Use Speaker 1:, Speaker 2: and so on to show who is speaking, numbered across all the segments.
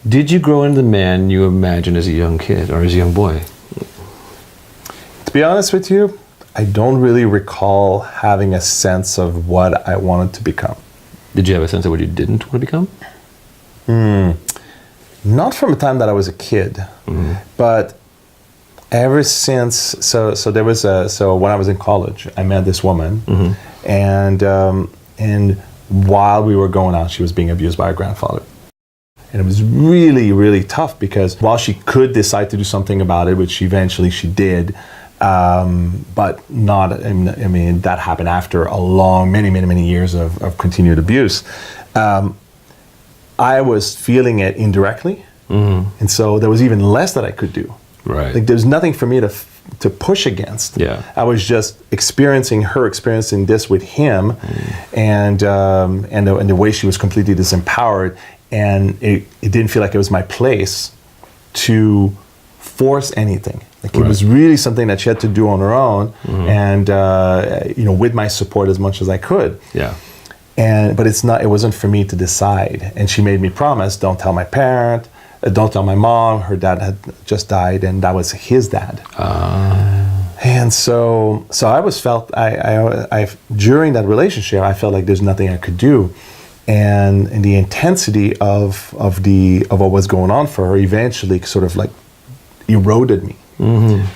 Speaker 1: Did you grow into the man you imagined as a young kid or as a young boy?
Speaker 2: To be honest with you, I don't really recall having a sense of what I wanted to become.
Speaker 1: Did you have a sense of what you didn't want to become?
Speaker 2: Not from the time that I was a kid, but ever since. So when I was in college, I met this woman, and while we were going out, she was being abused by her grandfather. And it was really, really tough because while she could decide to do something about it, which eventually she did, but not, I mean, that happened after a long, many years of continued abuse. I was feeling it indirectly, and so there was even less that I could do.
Speaker 1: Right.
Speaker 2: Like there's nothing for me to push against.
Speaker 1: Yeah.
Speaker 2: I was just experiencing this with him, and the way she was completely disempowered, and it didn't feel like it was my place to force anything. Like it was really something that she had to do on her own, and with my support as much as I could.
Speaker 1: Yeah.
Speaker 2: But it wasn't for me to decide. And she made me promise, don't tell my parent, don't tell my mom. Her dad had just died, and that was his dad. And so I during that relationship, I felt like there's nothing I could do. And the intensity of what was going on for her eventually sort of like eroded me,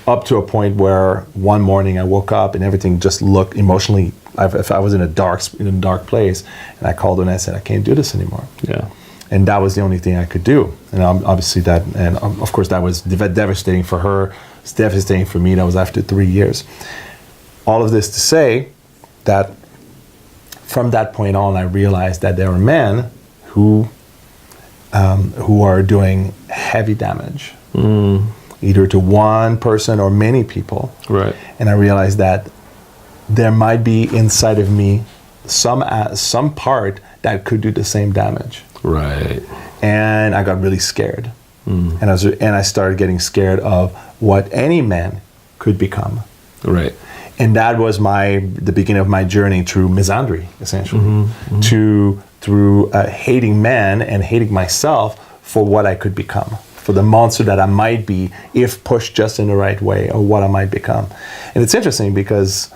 Speaker 2: up to a point where one morning I woke up and everything just looked emotionally. If I was in a dark place, and I called her and I said, I can't do this anymore.
Speaker 1: Yeah.
Speaker 2: And that was the only thing I could do. And obviously of course that was devastating for her. It's devastating for me. That was after 3 years. All of this to say that from that point on, I realized that there are men who are doing heavy damage, either to one person or many people.
Speaker 1: Right.
Speaker 2: And I realized that there might be inside of me some part that could do the same damage.
Speaker 1: Right.
Speaker 2: And I got really scared, and I started getting scared of what any man could become.
Speaker 1: Right.
Speaker 2: And that was the beginning of my journey through misandry, essentially, through hating men and hating myself for what I could become, for the monster that I might be if pushed just in the right way, or what I might become. And it's interesting because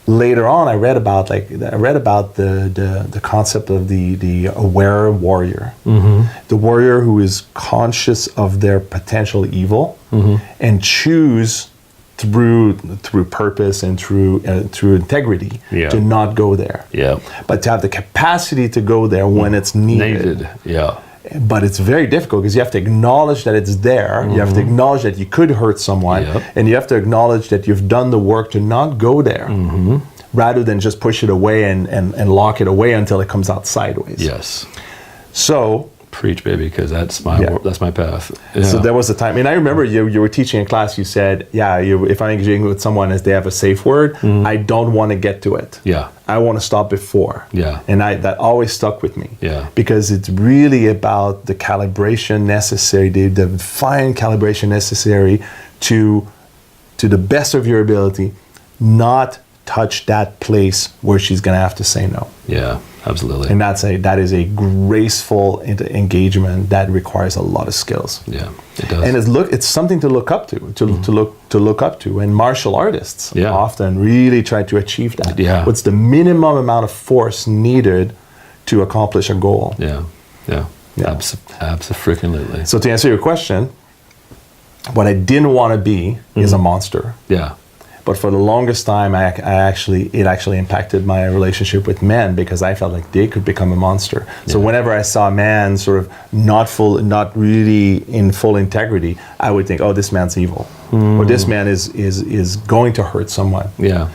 Speaker 2: later on, I read about the concept of the aware warrior, the warrior who is conscious of their potential evil and choose through purpose and through integrity to not go there.
Speaker 1: Yeah.
Speaker 2: But to have the capacity to go there when it's needed.
Speaker 1: Yeah.
Speaker 2: But it's very difficult because you have to acknowledge that it's there. You have to acknowledge that you could hurt someone, and you have to acknowledge that you've done the work to not go there, rather than just push it away and lock it away until it comes out sideways.
Speaker 1: Yes.
Speaker 2: So
Speaker 1: preach, baby, because that's my path. Yeah.
Speaker 2: So there was a time, and I remember you were teaching in class. You said, if I'm engaging with someone as they have a safe word, I don't want to get to it.
Speaker 1: Yeah.
Speaker 2: I want to stop before.
Speaker 1: Yeah.
Speaker 2: And that always stuck with me.
Speaker 1: Yeah.
Speaker 2: Because it's really about the calibration necessary, the fine calibration necessary to the best of your ability, not touch that place where she's going to have to say no.
Speaker 1: Yeah, absolutely.
Speaker 2: And that is a graceful engagement that requires a lot of skills.
Speaker 1: Yeah, it does.
Speaker 2: And it's something to look up to look up to. And martial artists often really try to achieve that.
Speaker 1: Yeah.
Speaker 2: What's the minimum amount of force needed to accomplish a goal?
Speaker 1: Yeah. Abso-freaking-lutely.
Speaker 2: So to answer your question, what I didn't want to be is a monster.
Speaker 1: Yeah.
Speaker 2: But for the longest time, it actually impacted my relationship with men because I felt like they could become a monster. So whenever I saw a man sort of not really in full integrity, I would think, oh, this man's evil, or this man is going to hurt someone.
Speaker 1: Yeah.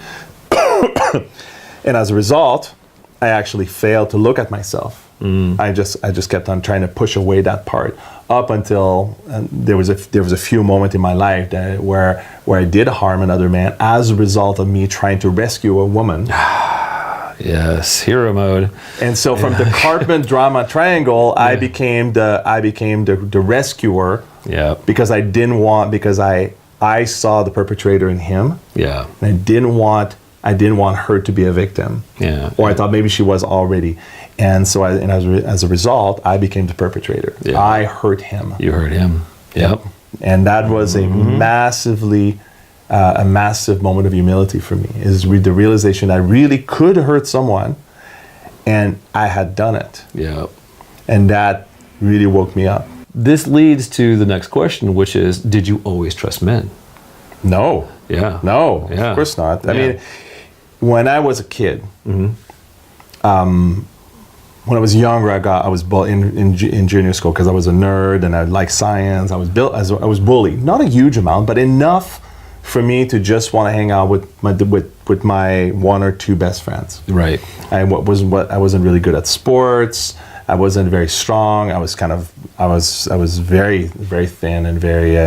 Speaker 2: And as a result, I actually failed to look at myself. I just kept on trying to push away that part up until there was a few moments in my life where I did harm another man as a result of me trying to rescue a woman.
Speaker 1: Yes, hero mode.
Speaker 2: And so from the Cartman drama triangle, I became the rescuer.
Speaker 1: Yeah.
Speaker 2: Because I saw the perpetrator in him.
Speaker 1: Yeah.
Speaker 2: And I didn't want I didn't want her to be a victim.
Speaker 1: Yeah.
Speaker 2: Or I thought maybe she was already. And so as a result, I became the perpetrator.
Speaker 1: Yeah.
Speaker 2: I hurt him.
Speaker 1: You hurt him. Yep.
Speaker 2: And that was a massive moment of humility for me, is the realization I really could hurt someone, and I had done it.
Speaker 1: Yep.
Speaker 2: And that really woke me up.
Speaker 1: This leads to the next question, which is, did you always trust men?
Speaker 2: No.
Speaker 1: Yeah.
Speaker 2: No,
Speaker 1: Yeah.
Speaker 2: of course not. I
Speaker 1: Yeah.
Speaker 2: mean, when I was a kid, when I was younger, I was in junior school because I was a nerd and I liked science. I was bullied, not a huge amount, but enough for me to just want to hang out with my one or two best friends.
Speaker 1: Right.
Speaker 2: I wasn't really good at sports. I wasn't very strong. I was very, very thin and very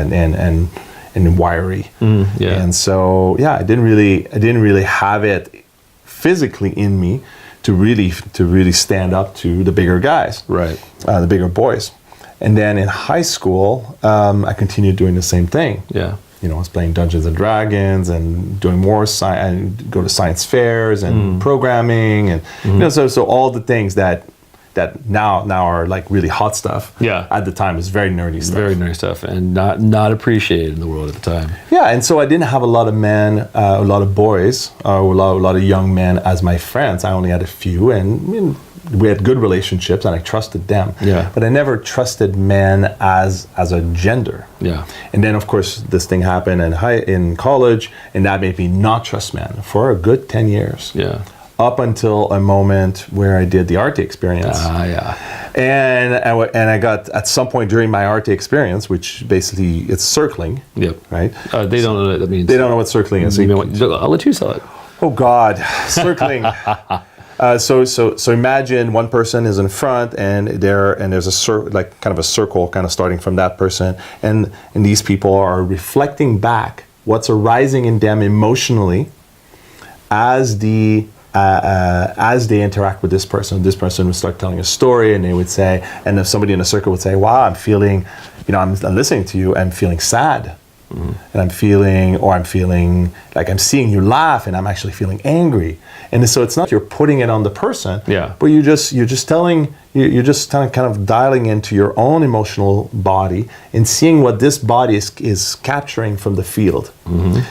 Speaker 2: and wiry.
Speaker 1: Yeah.
Speaker 2: And so I didn't really have it physically in me to really stand up to the bigger guys,
Speaker 1: Right.
Speaker 2: The bigger boys. And then in high school, I continued doing the same thing.
Speaker 1: Yeah.
Speaker 2: I was playing Dungeons and Dragons and doing more and go to science fairs and programming and so all the things that now are like really hot stuff.
Speaker 1: Yeah.
Speaker 2: At the time, it's very nerdy stuff.
Speaker 1: Very nice stuff, and not appreciated in the world at the time.
Speaker 2: Yeah, and so I didn't have a lot of men, a lot of boys, a lot of young men as my friends. I only had a few, and we had good relationships, and I trusted them.
Speaker 1: Yeah.
Speaker 2: But I never trusted men as a gender.
Speaker 1: Yeah.
Speaker 2: And then, of course, this thing happened in college, and that made me not trust men for a good 10 years.
Speaker 1: Yeah.
Speaker 2: Up until a moment where I did the Arte experience.
Speaker 1: Yeah.
Speaker 2: And I got, at some point during my Arte experience, which basically it's circling.
Speaker 1: Yep.
Speaker 2: Right?
Speaker 1: They don't know what that means.
Speaker 2: They don't know what circling is.
Speaker 1: I'll let you sell it.
Speaker 2: Oh God, circling. So imagine one person is in front, and there's a kind of a circle, kind of starting from that person, and these people are reflecting back what's arising in them emotionally as they interact with this person. This person would start telling a story, and they would say, and if somebody in a circle would say, "Wow, I'm feeling, I'm listening to you, I'm feeling sad." And I'm feeling like I'm seeing you laugh, and I'm actually feeling angry. And so it's not you're putting it on the person, but you're just kind of dialing into your own emotional body and seeing what this body is capturing from the field.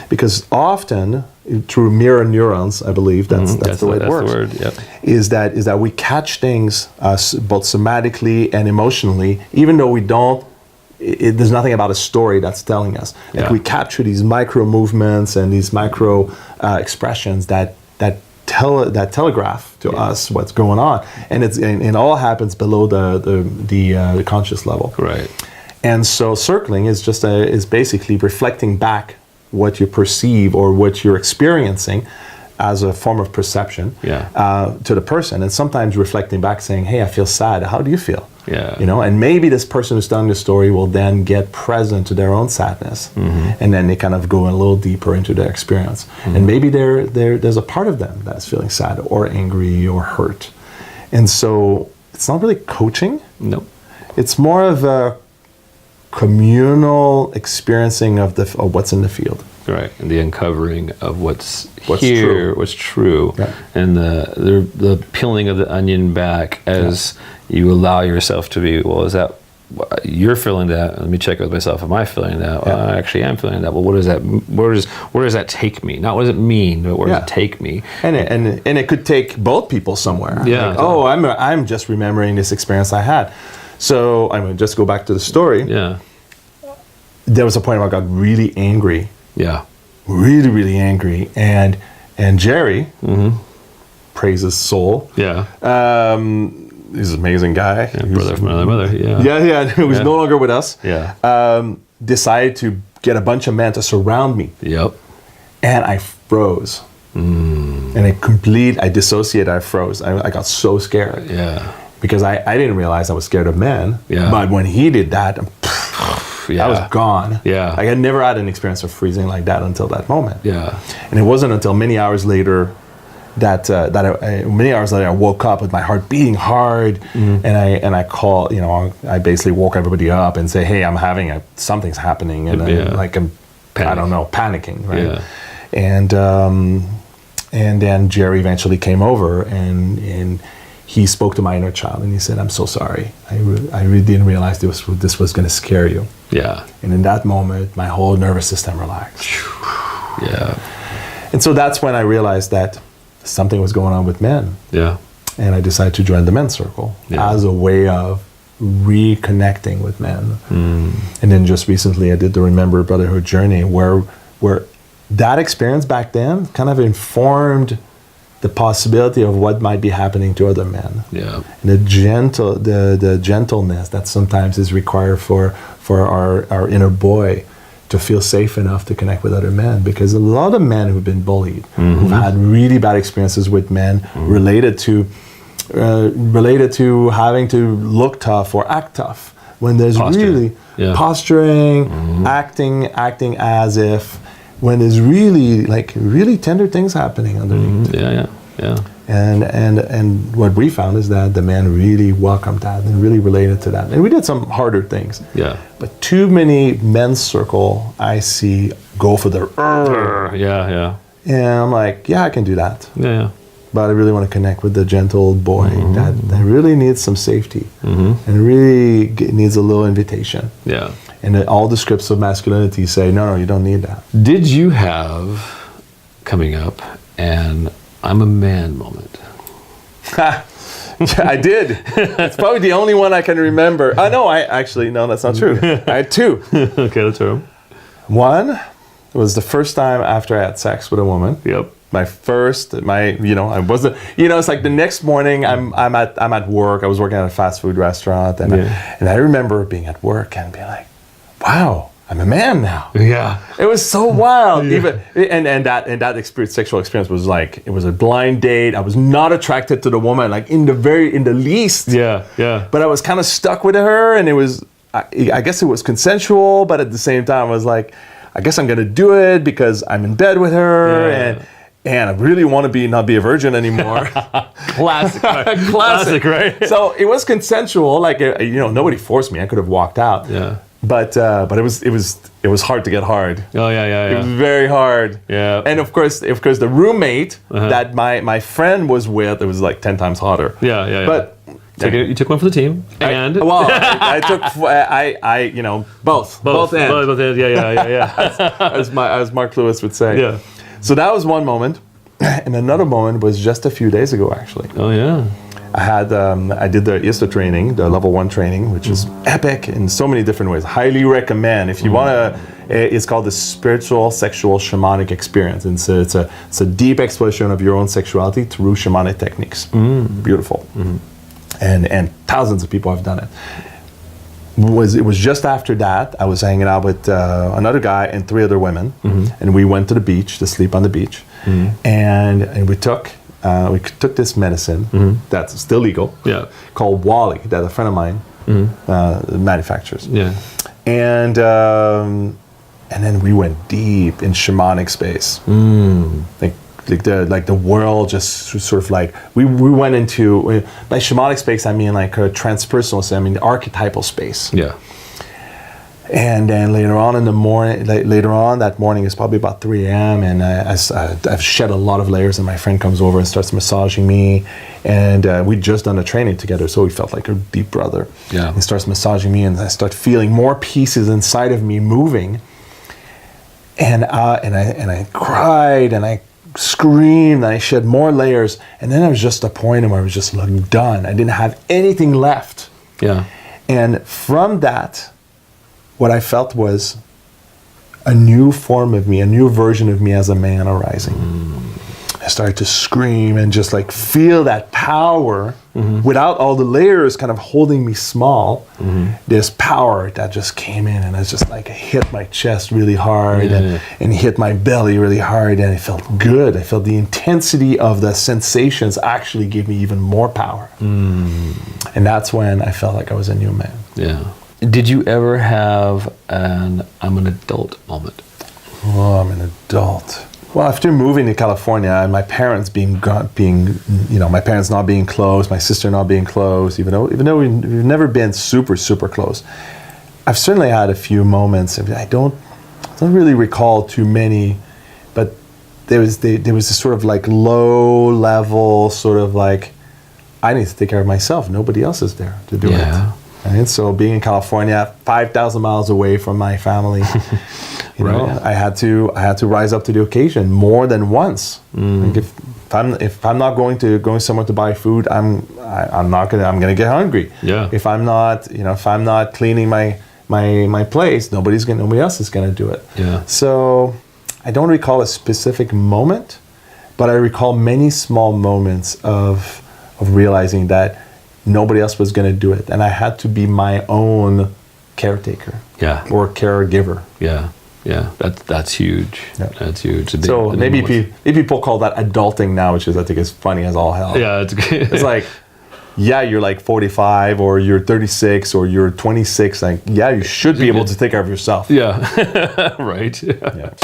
Speaker 2: Because often through mirror neurons, I believe that's the way it works.
Speaker 1: The word, yep.
Speaker 2: Is that we catch things both somatically and emotionally, even though we don't. There's nothing about a story that's telling us. Like we capture these micro movements and these micro expressions that telegraph to us what's going on, and it all happens below the conscious level.
Speaker 1: Right.
Speaker 2: And so circling is basically reflecting back what you perceive or what you're experiencing as a form of perception to the person, and sometimes reflecting back, saying, "Hey, I feel sad. How do you feel?"
Speaker 1: Yeah.
Speaker 2: And maybe this person who's telling the story will then get present to their own sadness, and then they kind of go a little deeper into their experience, and maybe there's a part of them that's feeling sad or angry or hurt, and so it's not really coaching.
Speaker 1: Nope.
Speaker 2: It's more of a communal experiencing of what's in the field.
Speaker 1: Right, and the uncovering of what's
Speaker 2: true.
Speaker 1: what's true, and the peeling of the onion back as you allow yourself to be. Well, is that you're feeling that? Let me check with myself. Am I feeling that? Well, I actually am feeling that. Well, what does that? Where does that take me? Not what does it mean, but where does it take me?
Speaker 2: And it could take both people somewhere.
Speaker 1: Yeah.
Speaker 2: Like, oh, I'm just remembering this experience I had. So I'm going to just go back to the story.
Speaker 1: Yeah.
Speaker 2: There was a point where I got really angry.
Speaker 1: Yeah.
Speaker 2: Really, really angry. And Jerry, praise his soul.
Speaker 1: Yeah.
Speaker 2: He's an amazing guy.
Speaker 1: Yeah, brother from another mother. Yeah.
Speaker 2: Yeah. Who was no longer with us.
Speaker 1: Yeah.
Speaker 2: Decided to get a bunch of men to surround me.
Speaker 1: Yep.
Speaker 2: And I froze. And I dissociated. I froze. I got so scared.
Speaker 1: Yeah.
Speaker 2: Because I didn't realize I was scared of men.
Speaker 1: Yeah.
Speaker 2: But when he did that, I was gone.
Speaker 1: Yeah.
Speaker 2: I had never had an experience of freezing like that until that moment.
Speaker 1: Yeah.
Speaker 2: And it wasn't until many hours later that I woke up with my heart beating hard, and I call, I basically woke everybody up and say, "Hey, I'm having something's happening," and I'm
Speaker 1: Panic.
Speaker 2: I don't know, panicking, right?
Speaker 1: Yeah.
Speaker 2: And then Jerry eventually came over, and he spoke to my inner child, and he said, "I'm so sorry. I really didn't realize this was going to scare you."
Speaker 1: Yeah.
Speaker 2: And in that moment, my whole nervous system relaxed.
Speaker 1: Yeah.
Speaker 2: And so that's when I realized that something was going on with men.
Speaker 1: Yeah.
Speaker 2: And I decided to join the men's circle as a way of reconnecting with men. And then just recently I did the Remember Brotherhood journey, where that experience back then kind of informed the possibility of what might be happening to other men.
Speaker 1: Yeah.
Speaker 2: And the gentleness that sometimes is required for our inner boy to feel safe enough to connect with other men, because a lot of men who've been bullied, who've had really bad experiences with men related to having to look tough or act tough, when there's really posturing, acting as if, when there's really tender things happening underneath.
Speaker 1: Yeah.
Speaker 2: And what we found is that the man really welcomed that and really related to that. And we did some harder things.
Speaker 1: Yeah.
Speaker 2: But too many men's circle I see go for the
Speaker 1: Yeah.
Speaker 2: and I'm like, yeah, I can do that.
Speaker 1: Yeah.
Speaker 2: But I really want to connect with the gentle boy that really needs some safety and really needs a little invitation.
Speaker 1: Yeah.
Speaker 2: And all the scripts of masculinity say, no, you don't need that.
Speaker 1: Did you have, coming up, an I'm a man moment?
Speaker 2: Yeah, I did. It's probably the only one I can remember. No, that's not true. I had two.
Speaker 1: Okay, let's hear 'em.
Speaker 2: One was the first time after I had sex with a woman.
Speaker 1: Yep.
Speaker 2: I wasn't, it's like the next morning I'm at work. I was working at a fast food restaurant, and I remember being at work and being like, wow, I'm a man now.
Speaker 1: Yeah.
Speaker 2: It was so wild. Even and that sexual experience was like, it was a blind date. I was not attracted to the woman, like in the least.
Speaker 1: Yeah.
Speaker 2: But I was kind of stuck with her, and it was, I guess it was consensual, but at the same time I was like, I guess I'm gonna do it because I'm in bed with her, and I really want to not be a virgin anymore.
Speaker 1: Classic, right?
Speaker 2: So it was consensual. Like, nobody forced me. I could have walked out.
Speaker 1: Yeah.
Speaker 2: But it was hard to get hard.
Speaker 1: Oh yeah.
Speaker 2: It was very hard.
Speaker 1: Yeah.
Speaker 2: And of course the roommate that my friend was with, it was like 10 times hotter.
Speaker 1: Yeah.
Speaker 2: But
Speaker 1: you took one for the team, and
Speaker 2: I took both ends.
Speaker 1: Both ends. Yeah.
Speaker 2: as Mark Lewis would say.
Speaker 1: Yeah.
Speaker 2: So that was one moment, and another moment was just a few days ago, actually.
Speaker 1: Oh yeah.
Speaker 2: I did the ISTA training, the level 1 training, which is epic in so many different ways. Highly recommend if you want to. It's called the Spiritual Sexual Shamanic Experience, and so it's a deep exploration of your own sexuality through shamanic techniques. Beautiful, and thousands of people have done it. It was just after that I was hanging out with another guy and 3 other women, and we went to the beach to sleep on the beach, and we took this medicine that's still legal, called Wally, that a friend of mine manufactures.
Speaker 1: Yeah.
Speaker 2: And then we went deep in shamanic space. Like the world just sort of like we went into, by shamanic space I mean like a transpersonal space, I mean the archetypal space.
Speaker 1: Yeah.
Speaker 2: And then later on that morning, it's probably about 3 a.m. and I've shed a lot of layers, and my friend comes over and starts massaging me, and we'd just done a training together, so we felt like a deep brother.
Speaker 1: Yeah.
Speaker 2: He starts massaging me, and I start feeling more pieces inside of me moving, and I cried, and I screamed, and I shed more layers, and then I was just at a point where I was just like done. I didn't have anything left.
Speaker 1: Yeah.
Speaker 2: And from that, what I felt was a new form of me, a new version of me as a man arising. I started to scream and just like feel that power without all the layers kind of holding me small. This power that just came in, and it's just like it hit my chest really hard and hit my belly really hard, and it felt good. I felt the intensity of the sensations actually gave me even more power. And that's when I felt like I was a new man.
Speaker 1: Yeah. Did you ever have I'm an adult moment?
Speaker 2: Oh, I'm an adult. Well, after moving to California and my parents my parents not being close, my sister not being close, even though we've never been super, super close, I've certainly had a few moments. I don't really recall too many, but there was this sort of like low level sort of like, I need to take care of myself. Nobody else is there to do it. And so being in California, 5,000 miles away from my family, you know, I had to rise up to the occasion more than once. Like if I'm not going somewhere to buy food, I'm gonna get hungry.
Speaker 1: Yeah.
Speaker 2: If I'm not cleaning my place, nobody else is gonna do it.
Speaker 1: Yeah.
Speaker 2: So I don't recall a specific moment, but I recall many small moments of realizing that nobody else was going to do it, and I had to be my own caretaker.
Speaker 1: Yeah.
Speaker 2: Or caregiver.
Speaker 1: Yeah. Yeah. That's huge.
Speaker 2: Yeah.
Speaker 1: That's huge.
Speaker 2: So maybe people call that adulting now, which is, I think, is funny as all hell.
Speaker 1: Yeah, it's good.
Speaker 2: It's like, yeah, you're like 45 or you're 36 or you're 26. Like, yeah, you should be able to take care of yourself.
Speaker 1: Yeah. Right.
Speaker 2: Yeah.